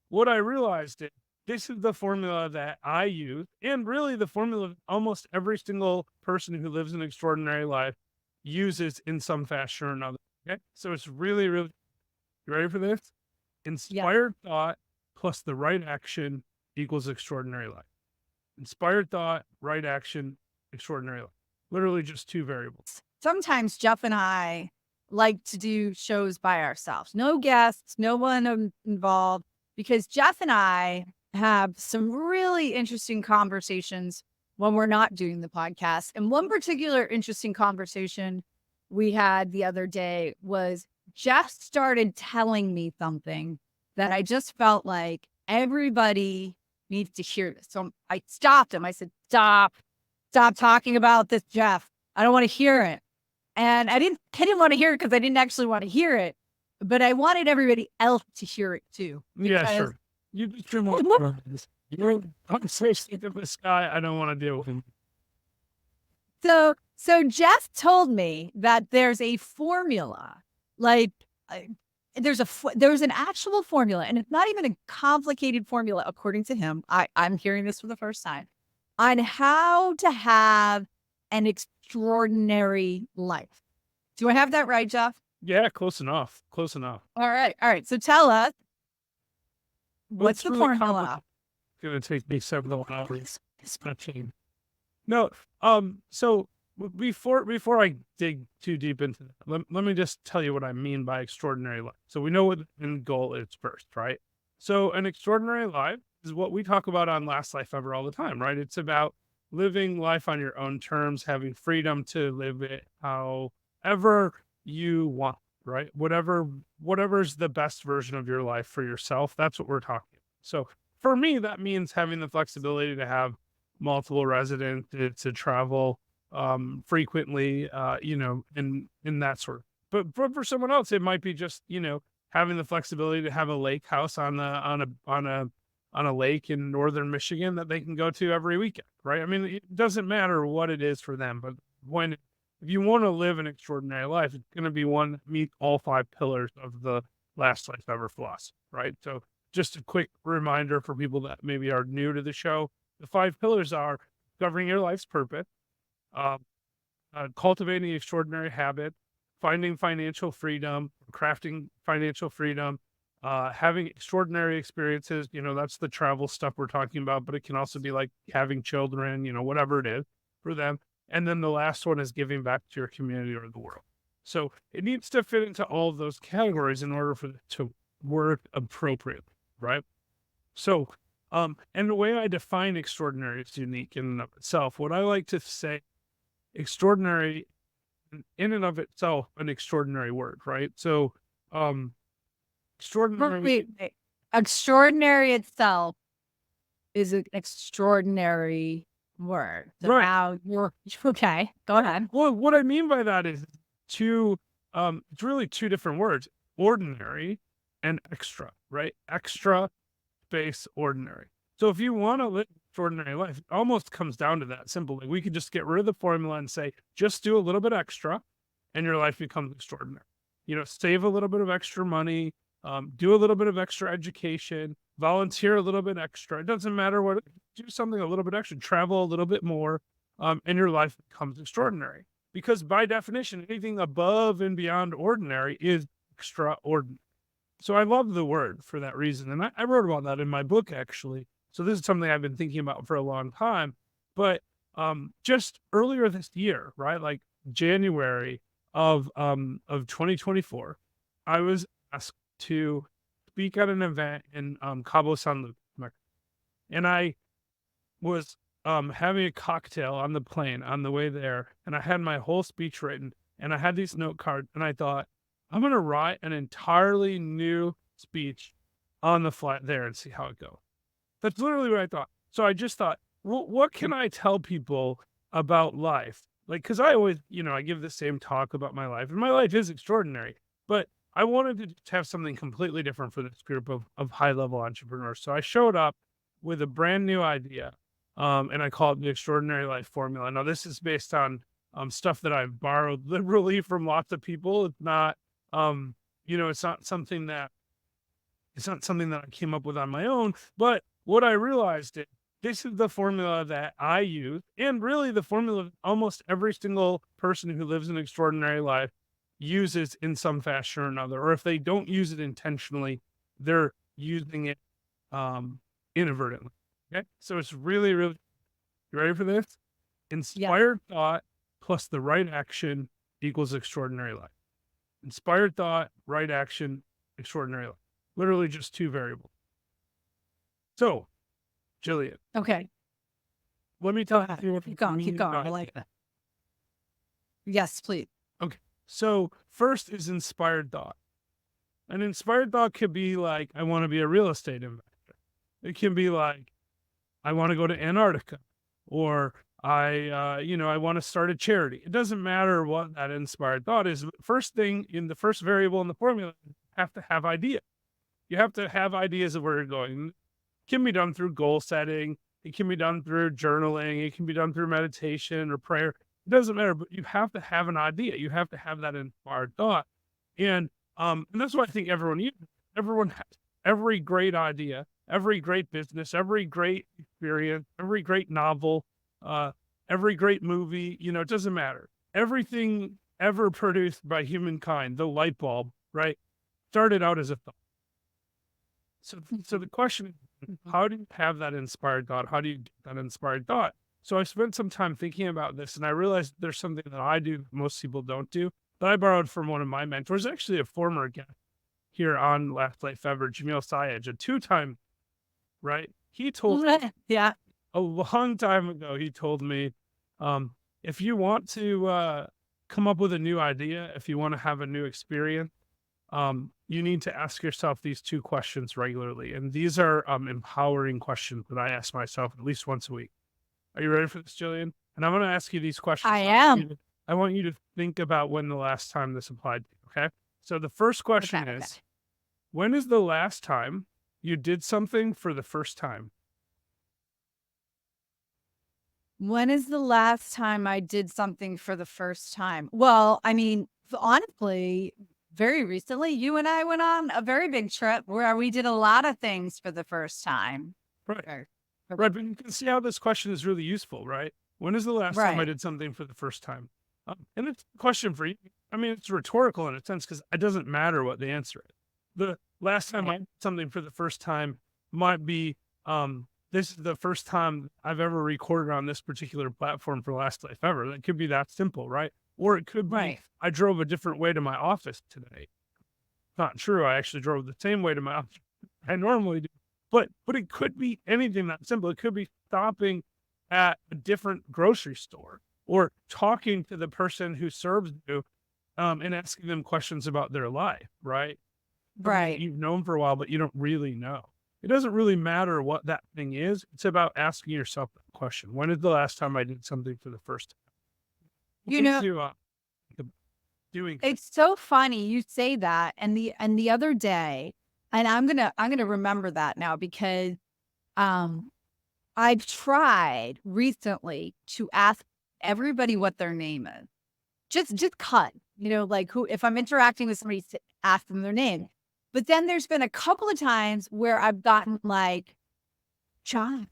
what I realized is this is the formula that I use, and really the formula almost every single person who lives an extraordinary life uses in some fashion or another. Okay. So it's really, really, you ready for this? Yeah. Inspired thought plus the right action equals extraordinary life. Inspired thought, right action, extraordinary life. Literally just two variables. Sometimes Jeff and I like to do shows by ourselves. No guests, no one involved, because Jeff and I have some really interesting conversations when we're not doing the podcast. And one particular interesting conversation we had the other day was Jeff started telling me something that I just felt like everybody needs to hear this. So I stopped him. I said, stop talking about this, Jeff. I don't want to hear it. And I didn't want to hear it because I didn't actually want to hear it, but I wanted everybody else to hear it too. Yeah, Because sure. You just dream on this. You're conversation with this guy. I don't want to deal with him. so Jeff told me that there's a formula, like uh, there's an actual formula, and it's not even a complicated formula, according to him. I'm hearing this for the first time on how to have an extraordinary life. Do I have that right, Jeff? Yeah, close enough. Close enough. All right. All right. So tell us, But what's it's the really complicated. formula? It's gonna take me several hours. It's not change. No, so before I dig too deep into that, let me just tell you what I mean by extraordinary life. So we know what the end goal is first, right? So an extraordinary life is what we talk about on Last Life Ever all the time, right? It's about living life on your own terms, having freedom to live it however you want, right? Whatever's the best version of your life for yourself. That's what we're talking about. So for me, that means having the flexibility to have multiple residents to travel frequently, and that sort of. But for someone else, it might be just having the flexibility to have a lake house on a lake in northern Michigan that they can go to every weekend, right? I mean, it doesn't matter what it is for them, but when if you want to live an extraordinary life, it's going to be one that meet all five pillars of the Last Life Ever philosophy, right? So just a quick reminder for people that maybe are new to the show, the five pillars are discovering your life's purpose, uh, cultivating extraordinary habit, finding financial freedom, crafting financial freedom, having extraordinary experiences. That's the travel stuff we're talking about, but it can also be like having children, whatever it is for them. And then the last one is giving back to your community or the world. So it needs to fit into all of those categories in order for it to work appropriately, right? So, and the way I define extraordinary is unique in and of itself. What I like to say, extraordinary in and of itself, an extraordinary word, right? So, um, extraordinary, Wait. Extraordinary itself is an extraordinary word. So right? now you're okay. Go ahead. Well, what I mean by that is two, it's really two different words: ordinary and extra, right? Extra space ordinary. So if you want to live an extraordinary life, it almost comes down to that simple. Like we could just get rid of the formula and say, just do a little bit extra and your life becomes extraordinary. Save a little bit of extra money, do a little bit of extra education, volunteer a little bit extra. It doesn't matter what, do something a little bit extra, travel a little bit more, and your life becomes extraordinary. Because by definition, anything above and beyond ordinary is extraordinary. So I love the word for that reason. And I wrote about that in my book, actually. So this is something I've been thinking about for a long time. But just earlier this year, right? Like January of 2024, I was asked to speak at an event in Cabo San Lucas. And I was having a cocktail on the plane on the way there, and I had my whole speech written, and I had these note cards, and I thought, I'm going to write an entirely new speech on the flight there and see how it goes. That's literally what I thought. So I just thought, well, what can I tell people about life? Like, because I always, I give the same talk about my life, and my life is extraordinary, but I wanted to just have something completely different for this group of high level entrepreneurs. So I showed up with a brand new idea, and I call it the Extraordinary Life Formula. Now, this is based on stuff that I've borrowed liberally from lots of people. It's not, it's not something that It's not something that I came up with on my own, but what I realized is this is the formula that I use, and really the formula almost every single person who lives an extraordinary life uses in some fashion or another. Or if they don't use it intentionally, they're using it inadvertently. Okay. So it's really, really, you ready for this? Yeah. Inspired thought plus the right action equals extraordinary life. Inspired thought, right action, extraordinary life. Literally just two variables. So, Jillian, Okay. let me Go tell ahead. you what Keep going. I Keep mean going. by I like it. that. Yes, please. Okay. So, first is inspired thought. An inspired thought could be like, I want to be a real estate investor. It can be like, I want to go to Antarctica, or I want to start a charity. It doesn't matter what that inspired thought is. First thing in the first variable in the formula, you have to have idea. You have to have ideas of where you're going. It can be done through goal setting. It can be done through journaling. It can be done through meditation or prayer. It doesn't matter, but you have to have an idea. You have to have that inspired thought. And that's what I think everyone uses. Everyone has every great idea, every great business, every great experience, every great novel, every great movie. It doesn't matter. Everything ever produced by humankind, the light bulb, right, started out as a thought. So the question is, how do you have that inspired thought? How do you get that inspired thought? So I spent some time thinking about this, and I realized there's something that I do that most people don't do, that I borrowed from one of my mentors, actually a former guest here on Last Life Ever, Jamil Sayed, a two-time, right? He told Yeah. a long time ago, he told me, if you want to come up with a new idea, if you want to have a new experience, you need to ask yourself these two questions regularly. And these are empowering questions that I ask myself at least once a week. Are you ready for this, Jillian? And I'm going to ask you these questions. I am. I want you to think about when the last time this applied to you, okay? So the first question Okay. is, when is the last time you did something for the first time? When is the last time I did something for the first time? Well, I mean, honestly, very recently, you and I went on a very big trip where we did a lot of things for the first time. Right. Or- Right, but you can see how this question is really useful, right? When is the last time I Right. did something for the first time? And it's a question for you. I mean, it's rhetorical in a sense because it doesn't matter what the answer is. The last time I did something for the first time might be, this is the first time I've ever recorded on this particular platform for Last Life Ever. That could be that simple, right? Or it could be, Right. I drove a different way to my office today. Not true. I actually drove the same way to my office I normally do. But it could be anything that simple. It could be stopping at a different grocery store or talking to the person who serves you and asking them questions about their life, right? Something that Right. you've known for a while, but you don't really know. It doesn't really matter what that thing is. It's about asking yourself that question. When is the last time I did something for the first time? You know, Doing it's so funny you say that. And the other day, and I'm gonna remember that now because I've tried recently to ask everybody what their name is. Just cut, like who, if I'm interacting with somebody, ask them their name. But then there's been a couple of times where I've gotten like shy,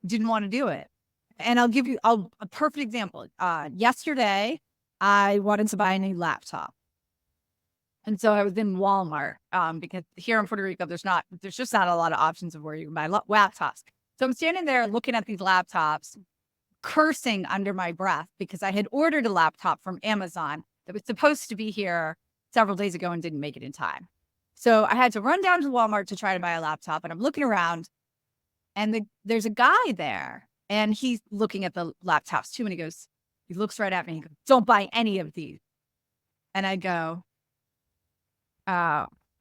didn't want to do it. And I'll give you a perfect example. Yesterday, I wanted to buy a new laptop. And so I was in Walmart because here in Puerto Rico, there's just not a lot of options of where you can buy laptops. So I'm standing there looking at these laptops, cursing under my breath because I had ordered a laptop from Amazon that was supposed to be here several days ago and didn't make it in time. So I had to run down to Walmart to try to buy a laptop. And I'm looking around and there's a guy there and he's looking at the laptops too. And he looks right at me and he goes, "Don't buy any of these." And I go,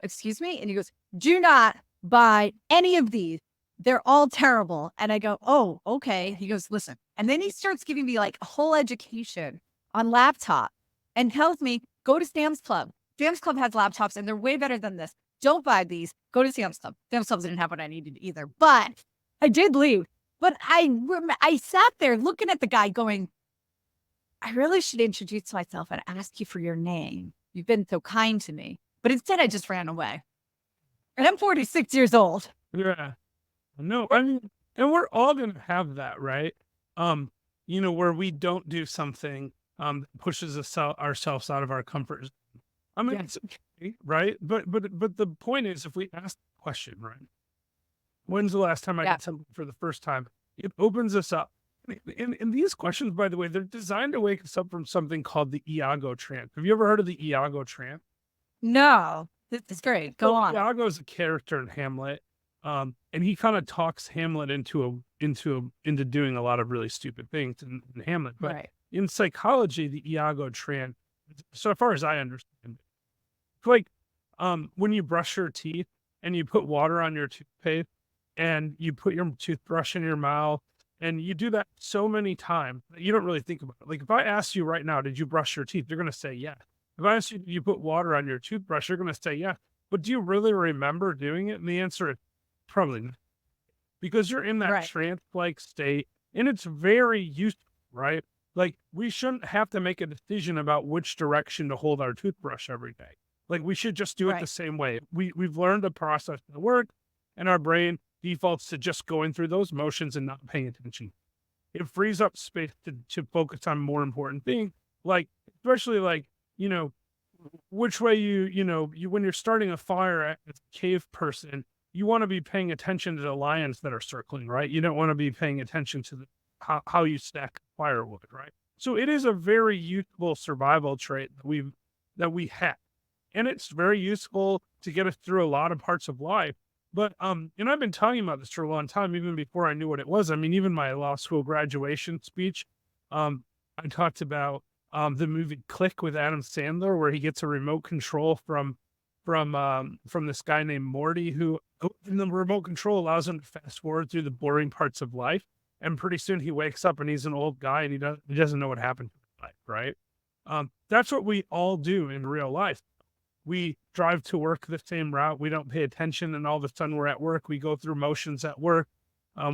excuse me? And he goes, "Do not buy any of these. They're all terrible." And I go, "Oh, okay." He goes, "Listen." And then he starts giving me like a whole education on laptop and tells me, "Go to Sam's Club. Sam's Club has laptops and they're way better than this. Don't buy these. Go to Sam's Club." Sam's Club didn't have what I needed either, but I did leave. But I sat there looking at the guy going, "I really should introduce myself and ask you for your name. You've been so kind to me." But instead I just ran away. And I'm 46 years old. Yeah. No, I mean, and we're all gonna have that, right? Where we don't do something that pushes us ourselves out of our comfort zone. I mean, Yes. it's okay, right? But the point is, if we ask the question, right? When's the last time I Yeah. did something for the first time? It opens us up. And these questions, by the way, they're designed to wake us up from something called the Iago trance. Have you ever heard of the Iago trance? No, this is great. Go So on. Iago is a character in Hamlet, and he kind of talks Hamlet into doing a lot of really stupid things in Hamlet. But Right. in psychology, the Iago trance, so far as I understand, it's like when you brush your teeth and you put water on your toothpaste and you put your toothbrush in your mouth and you do that so many times that you don't really think about it. Like if I ask you right now, did you brush your teeth? You're going to say yes. If I ask you, did you put water on your toothbrush? You're going to say yes. But do you really remember doing it? And the answer is probably not, because you're in that Right. trance-like state and it's very useful, right? Like we shouldn't have to make a decision about which direction to hold our toothbrush every day. Like we should just do it the Right. same way. We've learned a process that works, and our brain defaults to just going through those motions and not paying attention. It frees up space to focus on more important things, like especially like, you know, which way you when you're starting a fire as a cave person, you want to be paying attention to the lions that are circling, right? You don't want to be paying attention to how you stack firewood, right? So it is a very useful survival trait that we have. And it's very useful to get us through a lot of parts of life. But and I've been talking about this for a long time, even before I knew what it was. I mean, even my law school graduation speech, I talked about the movie Click with Adam Sandler, where he gets a remote control from this guy named Morty, and the remote control allows him to fast forward through the boring parts of life. And pretty soon he wakes up and he's an old guy and he doesn't know what happened to his life, right? That's what we all do in real life. We drive to work the same route. We don't pay attention, and all of a sudden we're at work. We go through motions at work.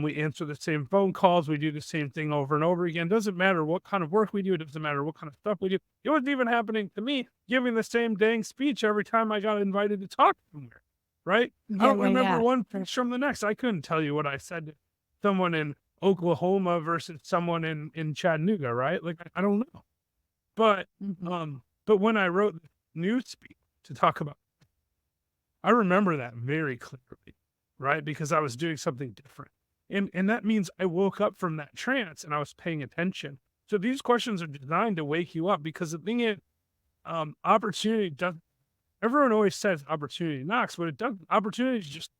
We answer the same phone calls. We do the same thing over and over again. Doesn't matter what kind of work we do. It doesn't matter what kind of stuff we do. It was even happening to me, giving the same dang speech every time I got invited to talk somewhere, right? I don't remember one pitch from the next. I couldn't tell you what I said to someone in Oklahoma versus someone in Chattanooga, right? Like I don't know. But but when I wrote the news speech to talk about, I remember that very clearly, right? Because I was doing something different. And that means I woke up from that trance and I was paying attention. So these questions are designed to wake you up, because the thing is, opportunity does. Everyone always says opportunity knocks, but it doesn't. Opportunity is just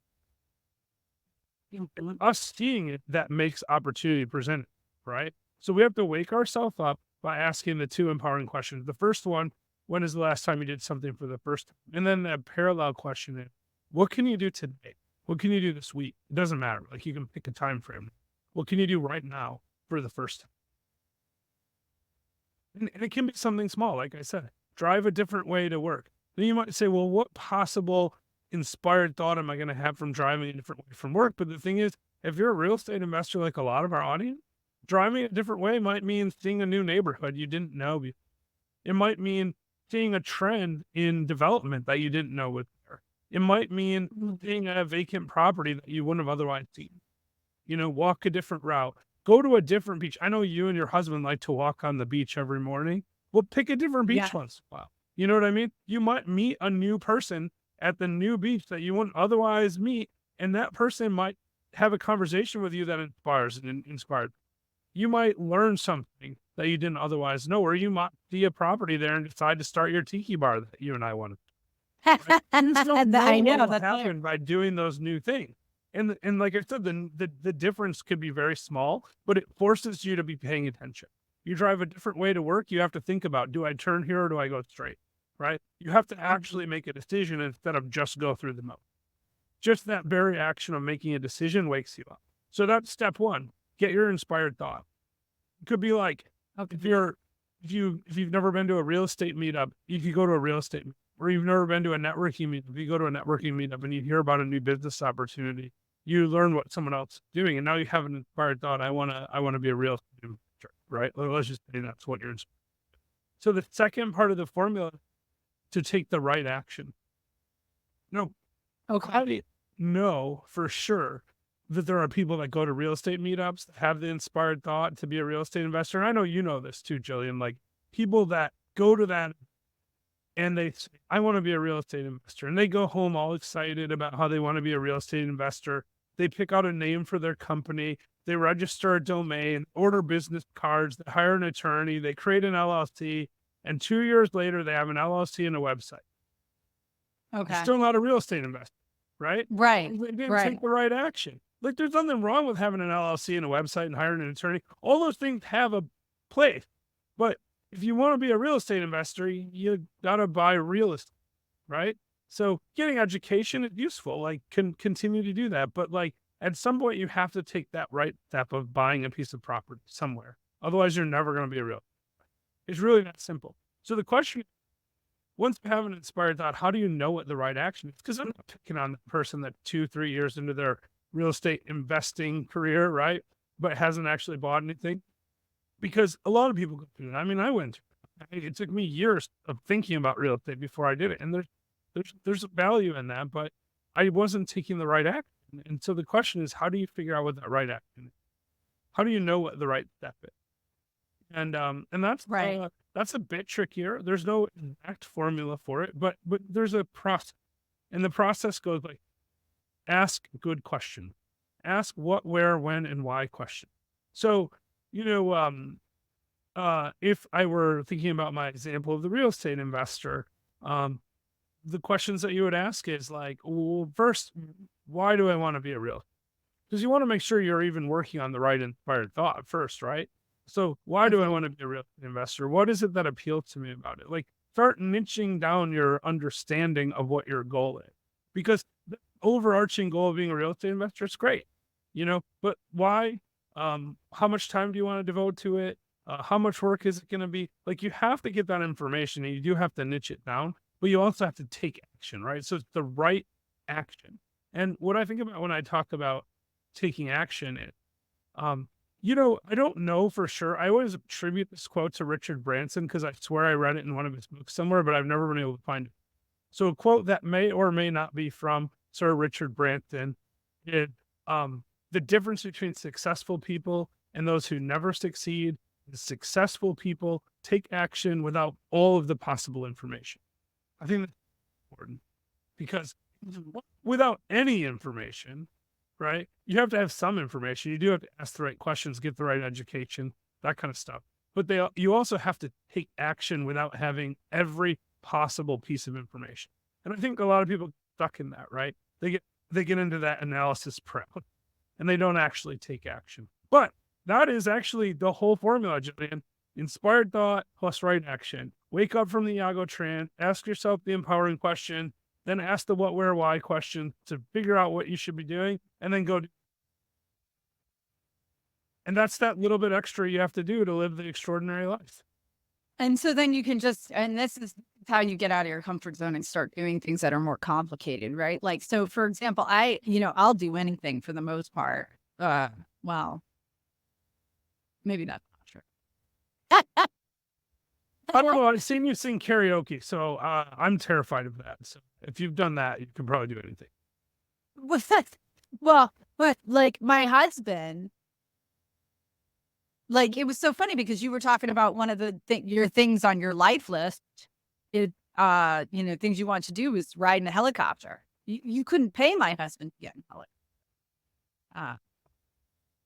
us seeing it that makes opportunity presented, right? So we have to wake ourselves up by asking the two empowering questions. The first one, when is the last time you did something for the first time? And then the parallel question is, what can you do today? What can you do this week? It doesn't matter. Like you can pick a time frame. What can you do right now for the first time? And it can be something small, like I said. Drive a different way to work. Then you might say, well, what possible inspired thought am I going to have from driving a different way from work? But the thing is, if you're a real estate investor like a lot of our audience, driving a different way might mean seeing a new neighborhood you didn't know before. It might mean seeing a trend in development that you didn't know was there. It might mean seeing a vacant property that you wouldn't have otherwise seen. Walk a different route. Go to a different beach. I know you and your husband like to walk on the beach every morning. Well, pick a different beach once in a while. You know what I mean? You might meet a new person at the new beach that you wouldn't otherwise meet, and that person might have a conversation with you that inspired. You might learn something that you didn't otherwise know, or you might see a property there and decide to start your tiki bar that you and I wanted. Right? I know that happened by doing those new things. And like I said, the difference could be very small, but it forces you to be paying attention. You drive a different way to work, you have to think about, do I turn here or do I go straight? Right? You have to actually make a decision instead of just go through the motion. Just that very action of making a decision wakes you up. So that's step one. Get your inspired thought. It could be like, if you've never been to a real estate meetup, you could go to a real estate meetup. Or you've never been to a networking meetup, you go to a networking meetup and you hear about a new business opportunity. You learn what someone else is doing, and now you have an inspired thought. I want to be a real estate investor, right? Let's just say that's what you're inspired. So the second part of the formula, to take the right action. Okay. I know for sure that there are people that go to real estate meetups that have the inspired thought to be a real estate investor. And I know you know this too, Jillian. Like people that go to that and they say, I want to be a real estate investor. And they go home all excited about how they want to be a real estate investor. They pick out a name for their company. They register a domain, order business cards, they hire an attorney, they create an LLC. And 2 years later, they have an LLC and a website. They're Okay. still not a real estate investor, right? Right. They didn't Right. take the right action. Like there's nothing wrong with having an LLC and a website and hiring an attorney. All those things have a place. But if you want to be a real estate investor, you gotta buy real estate, right? So getting education is useful. Like can continue to do that. But like at some point you have to take that right step of buying a piece of property somewhere. Otherwise you're never gonna be a real. It's really that simple. So the question, once you have an inspired thought, how do you know what the right action is? Because I'm not picking on the person that 2-3 years into their real estate investing career, right? But hasn't actually bought anything. Because a lot of people go through that. I mean, I went through it. It took me years of thinking about real estate before I did it. And there's a value in that, but I wasn't taking the right action. And so the question is, how do you figure out what that right action is? How do you know what the right step is? And Right. that's a bit trickier. There's no exact formula for it, but there's a process. And the process goes like ask good question. Ask what, where, when, and why question. So, you know, if I were thinking about my example of the real estate investor, the questions that you would ask is like, well, first, why do I want to be a real? Because you want to make sure you're even working on the right inspired thought first, right? So why do I want to be a real estate investor? What is it that appeals to me about it? Like start niching down your understanding of what your goal is. Because the overarching goal of being a real estate investor is great, but why? How much time do you want to devote to it? How much work is it going to be? Like you have to get that information and you do have to niche it down, but you also have to take action, right? So it's the right action. And what I think about when I talk about taking action is, I don't know for sure. I always attribute this quote to Richard Branson because I swear I read it in one of his books somewhere, but I've never been able to find it. So a quote that may or may not be from Sir Richard Branson is, the difference between successful people and those who never succeed is successful people take action without all of the possible information. I think that's important because without any information, right? You have to have some information. You do have to ask the right questions, get the right education, that kind of stuff. But you also have to take action without having every possible piece of information. And I think a lot of people get stuck in that, right? They get into that analysis prep and they don't actually take action. But that is actually the whole formula, Jillian. Inspired thought plus right action. Wake up from the Iago trance, ask yourself the empowering question, then ask the what, where, why question to figure out what you should be doing, and then go do. And that's that little bit extra you have to do to live the extraordinary life. And so then you can and this is how you get out of your comfort zone and start doing things that are more complicated, right? Like, so for example, I'll do anything for the most part. Well, maybe that's not true. I don't know. I've seen you sing karaoke, so I'm terrified of that. So if you've done that, you can probably do anything. Well, but like my husband, like it was so funny because you were talking about one of your things on your life list. Things you want to do is ride in a helicopter. You couldn't pay my husband to get in a helicopter.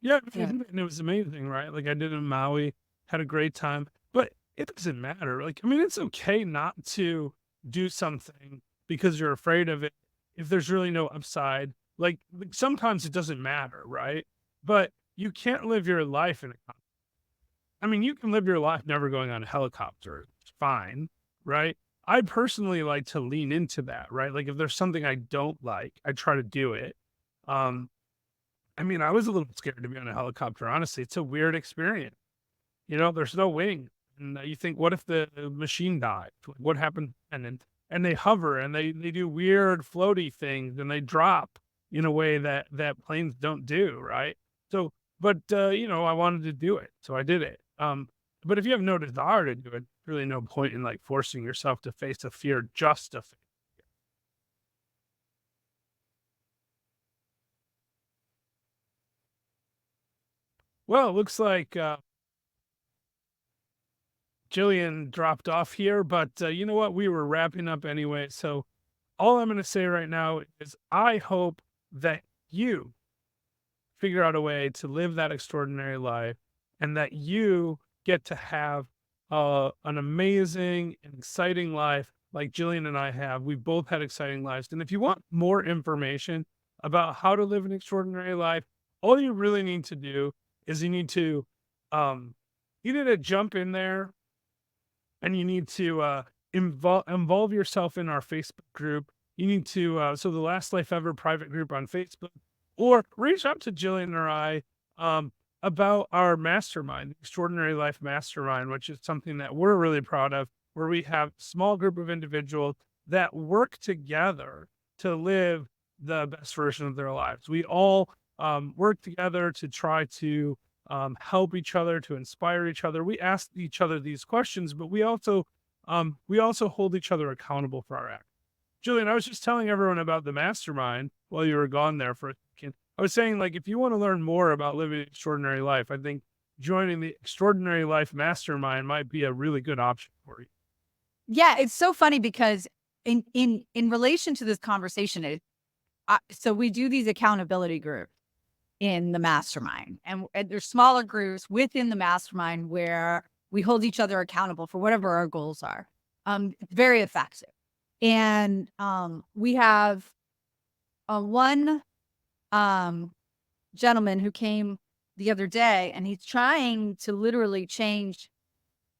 Yeah, Yeah. and it was amazing, right? Like I did in Maui, had a great time, but it doesn't matter. Like, I mean, it's okay not to do something because you're afraid of it if there's really no upside. Like sometimes it doesn't matter, right? But you can't live your life you can live your life never going on a helicopter. It's fine, right? I personally like to lean into that, right? Like if there's something I don't like, I try to do it. I was a little scared to be on a helicopter, honestly. It's a weird experience. There's no wing. And you think, what if the machine died? What happened? And they hover and they do weird floaty things and they drop in a way that planes don't do, right? So, but I wanted to do it, so I did it. But if you have no desire to do it, there's really no point in like forcing yourself to face a fear just to face. Well, it looks like Jillian dropped off here, but you know what? We were wrapping up anyway. So all I'm going to say right now is I hope that you figure out a way to live that extraordinary life and that you get to have an amazing and exciting life like Jillian and I have. We've both had exciting lives. And if you want more information about how to live an extraordinary life, all you really need to do is um, you need to jump in there and you need to involve yourself in our Facebook group. You need to so the Last Life Ever private group on Facebook, or reach out to Jillian or I about our mastermind, the Extraordinary Life Mastermind, which is something that we're really proud of, where we have a small group of individuals that work together to live the best version of their lives. We all work together to try to help each other, to inspire each other. We ask each other these questions, but we also hold each other accountable for our actions. Jillian, I was just telling everyone about the mastermind while you were gone there for a second. I was saying, like, if you want to learn more about living an extraordinary life, I think joining the Extraordinary Life Mastermind might be a really good option for you. Yeah, it's so funny because in relation to this conversation, so we do these accountability groups in the mastermind, and there's smaller groups within the mastermind where we hold each other accountable for whatever our goals are. Very effective. And we have one gentleman who came the other day, and he's trying to literally change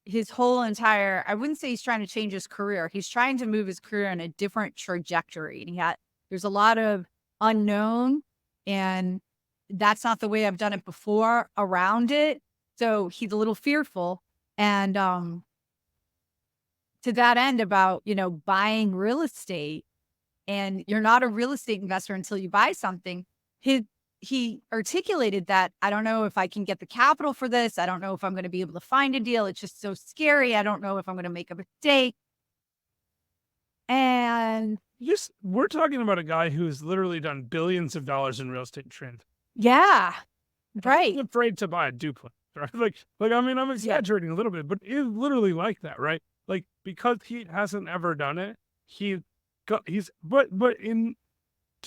his whole entire, I wouldn't say he's trying to change his career. He's trying to move his career in a different trajectory. And there's a lot of unknown, and that's not the way I've done it before around it. So he's a little fearful. And to that end about, buying real estate, and you're not a real estate investor until you buy something. He articulated that, I don't know if I can get the capital for this. I don't know if I'm going to be able to find a deal. It's just so scary. I don't know if I'm going to make a mistake. And we're talking about a guy who's literally done billions of dollars in real estate trends. Yeah, right. I'm afraid to buy a duplex, right? I mean, I'm exaggerating a little bit, but it's literally like that, right? Like, because he hasn't ever done it, but in,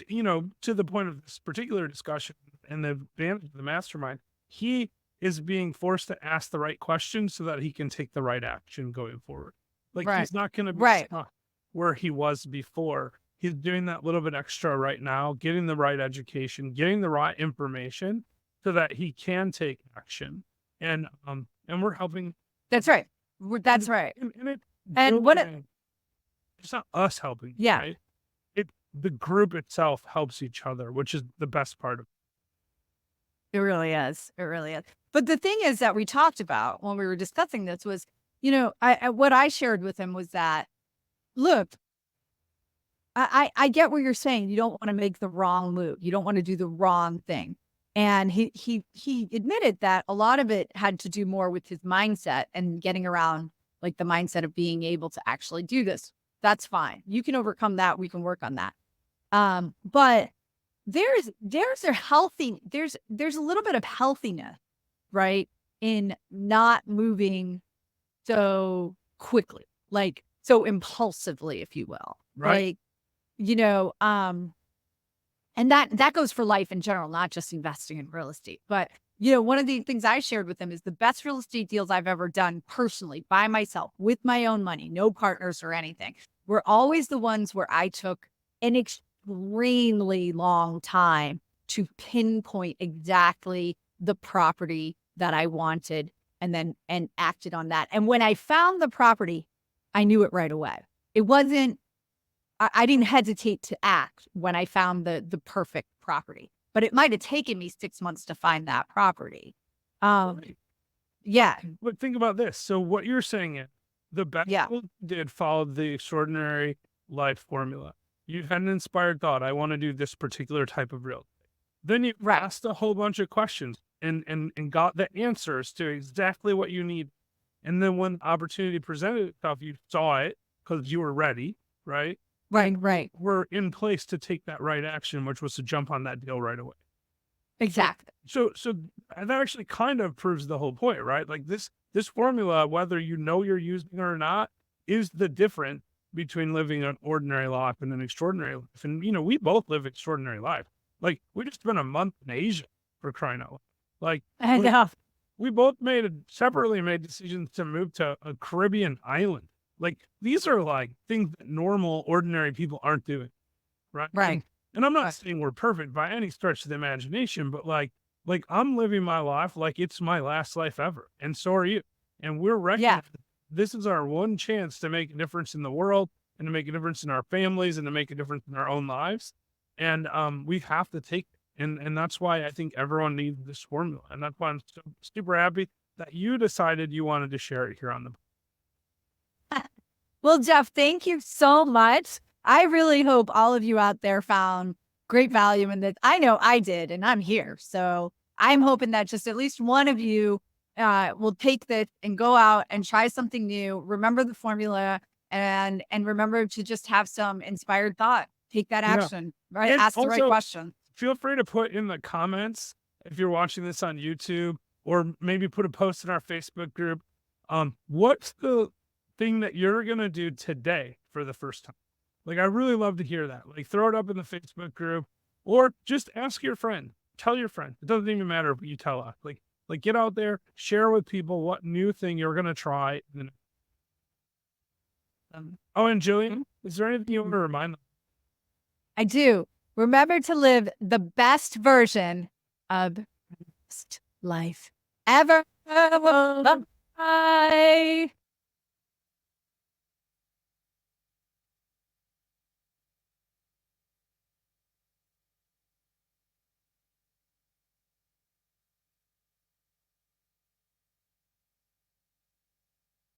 to the point of this particular discussion and the advantage of the mastermind, he is being forced to ask the right questions so that he can take the right action going forward. Like, he's not going to be stuck where he was before. He's doing that little bit extra right now, getting the right education, getting the right information so that he can take action. And we're helping. That's right. That's right. It's not us helping. Yeah. Right? The group itself helps each other, which is the best part of it. It really is. It really is. But the thing is that we talked about when we were discussing this was, what I shared with him was that, look, I get what you're saying. You don't want to make the wrong move. You don't want to do the wrong thing. And he admitted that a lot of it had to do more with his mindset and getting around, like, the mindset of being able to actually do this. That's fine. You can overcome that. We can work on that. But there's a little bit of healthiness, right, in not moving so quickly, like so impulsively, if you will. Right. And that goes for life in general, not just investing in real estate. But, one of the things I shared with him is the best real estate deals I've ever done personally by myself with my own money, no partners or anything, were always the ones where I took an extremely long time to pinpoint exactly the property that I wanted and acted on that. And when I found the property, I knew it right away. It wasn't, I didn't hesitate to act when I found the perfect property, but it might have taken me 6 months to find that property. Right. Yeah. But think about this. So what you're saying is the best people did follow the extraordinary life formula. You had an inspired thought. I want to do this particular type of real estate. Then you asked a whole bunch of questions and got the answers to exactly what you need. And then when opportunity presented itself, you saw it because you were ready, right? Right. We're in place to take that right action, which was to jump on that deal right away. Exactly. So And that actually kind of proves the whole point, right? Like this formula, whether you know you're using it or not, is the difference between living an ordinary life and an extraordinary life. And we both live extraordinary life. Like we just spent a month in Asia, for crying out loud. Like I we know. we both separately made decisions to move to a Caribbean island. Like these are like things that normal, ordinary people aren't doing, right? Right. And I'm not Right. saying we're perfect by any stretch of the imagination, but like I'm living my life like it's my last life ever, and so are you. And we're Yeah. recognizing this is our one chance to make a difference in the world, and to make a difference in our families, and to make a difference in our own lives. And we have to take it. And that's why I think everyone needs this formula, and that's why I'm so super happy that you decided you wanted to share it here on the. Well, Jeff, thank you so much. I really hope all of you out there found great value in this. I know I did, and I'm here. So I'm hoping that just at least one of you will take this and go out and try something new. Remember the formula, and remember to just have some inspired thought. Take that Yeah. action, right? And Ask the right also, question. feel free to put in the comments if you're watching this on YouTube, or maybe put a post in our Facebook group. What's the thing that you're gonna do today for the first time? Like, I really love to hear that. Like, throw it up in the Facebook group, or just ask your friend. Tell your friend. It doesn't even matter what you tell us. Like get out there, share with people what new thing you're gonna try. Oh, and Jillian, is there anything you want to remind them? I do. Remember to live the best version of best life ever. Bye.